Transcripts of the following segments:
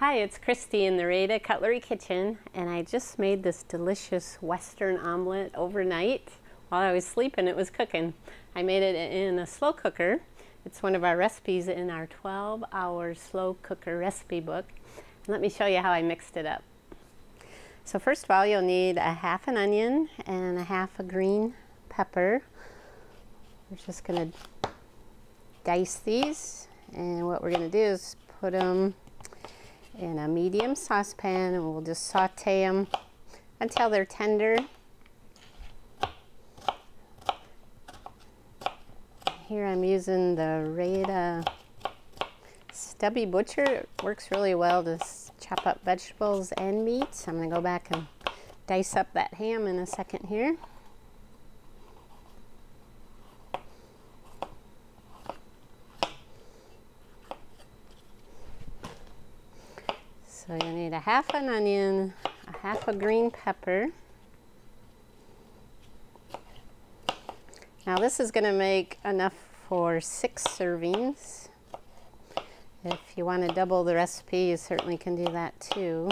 Hi, it's Christy in the Rada Cutlery Kitchen, and I just made this delicious Western omelet overnight. While I was sleeping, it was cooking. I made it in a slow cooker. It's one of our recipes in our 12-hour slow cooker recipe book. And let me show you how I mixed it up. So first of all, you'll need a half an onion and a half a green pepper. We're just going to dice these, and what we're going to do is put them in a medium saucepan, and we'll just saute them until they're tender. Here I'm using the Rada Stubby Butcher. It works really well to chop up vegetables and meats. I'm going to go back and dice up that ham in a second here. So you need a half an onion, a half a green pepper. Now this is going to make enough for 6 servings. If you want to double the recipe, you certainly can do that too.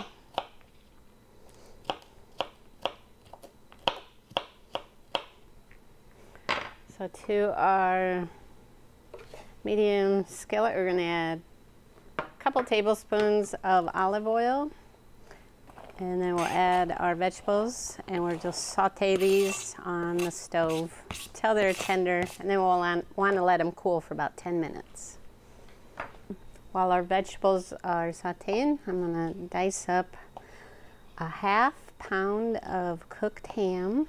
So to our medium skillet, we're going to add couple tablespoons of olive oil, and then we'll add our vegetables, and we'll just saute these on the stove till they're tender, and then we'll want to let them cool for about 10 minutes. While our vegetables are sauteing, I'm going to dice up a half pound of cooked ham.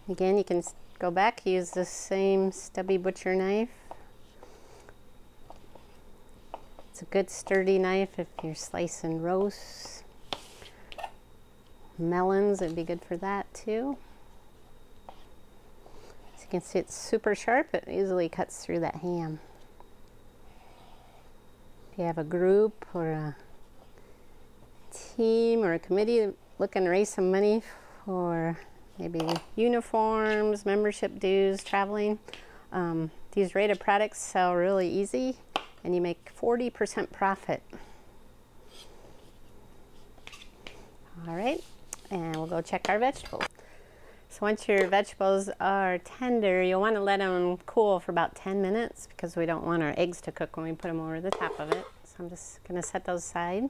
Again, you can go back, use the same Stubby Butcher knife. It's a good sturdy knife if you're slicing roasts. Melons would be good for that too. As you can see, it's super sharp. It easily cuts through that ham. If you have a group or a team or a committee looking to raise some money for maybe uniforms, membership dues, traveling, these Rada products sell really easy, and you make 40% profit. All right, and we'll go check our vegetables. So once your vegetables are tender, you'll want to let them cool for about 10 minutes because we don't want our eggs to cook when we put them over the top of it. So I'm just going to set those aside.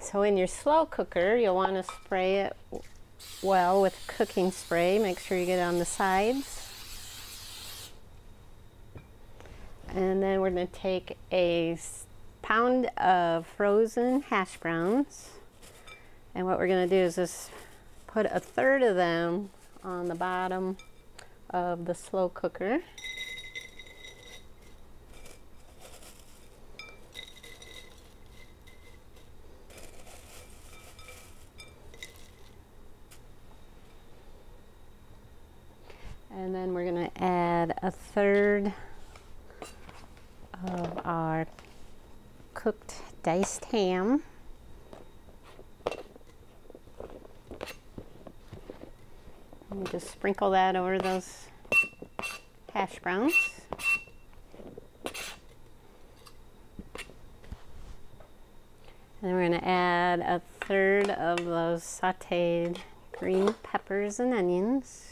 So in your slow cooker, you'll want to spray it well with cooking spray. Make sure you get it on the sides. And then we're going to take a pound of frozen hash browns, and what we're going to do is just put a third of them on the bottom of the slow cooker. And then we're going to add a third of our cooked diced ham. And just sprinkle that over those hash browns. And then we're going to add a third of those sauteed green peppers and onions.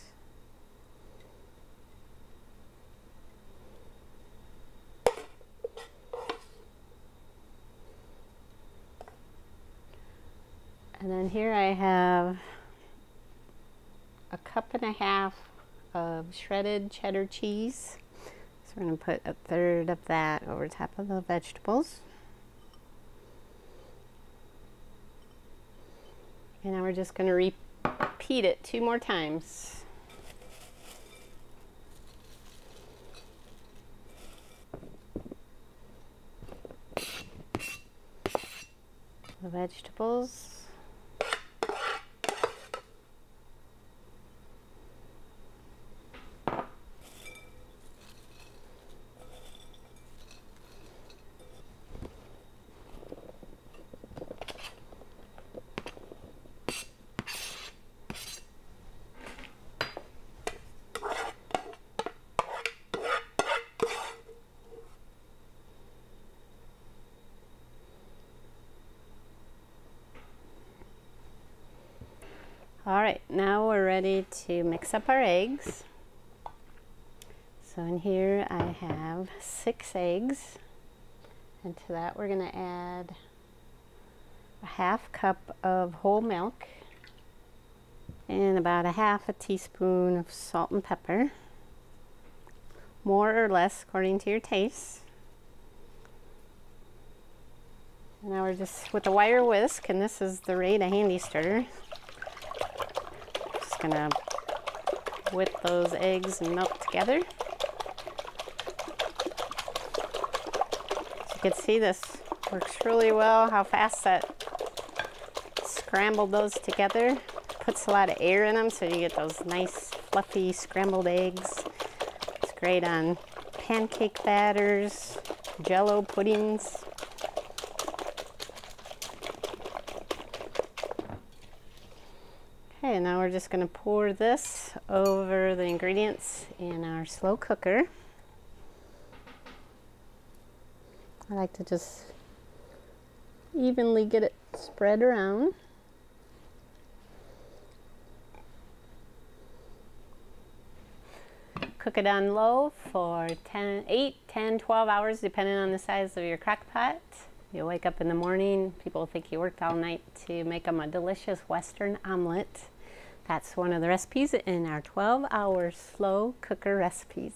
And then here I have a cup and a half of shredded cheddar cheese. So we're going to put a third of that over top of the vegetables. And now we're just going to repeat it 2 more times. The vegetables. now we're ready to mix up our eggs. So in here I have 6 eggs, and to that we're going to add a 1/2 cup of whole milk and about a 1/2 teaspoon of salt and pepper, more or less according to your taste. Now we're just with a wire whisk, and this is the Rada handy stirrer. Just gonna whip those eggs and milk together. As you can see, this works really well, how fast that scrambled those together. Puts a lot of air in them, so you get those nice fluffy scrambled eggs. It's great on pancake batters, jello puddings. Okay, now we're just going to pour this over the ingredients in our slow cooker. I like to just evenly get it spread around. Cook it on low for 8, 10, 12 hours, depending on the size of your crock pot. You'll wake up in the morning, people think you worked all night to make them a delicious Western omelet. That's one of the recipes in our 12-hour slow cooker recipes.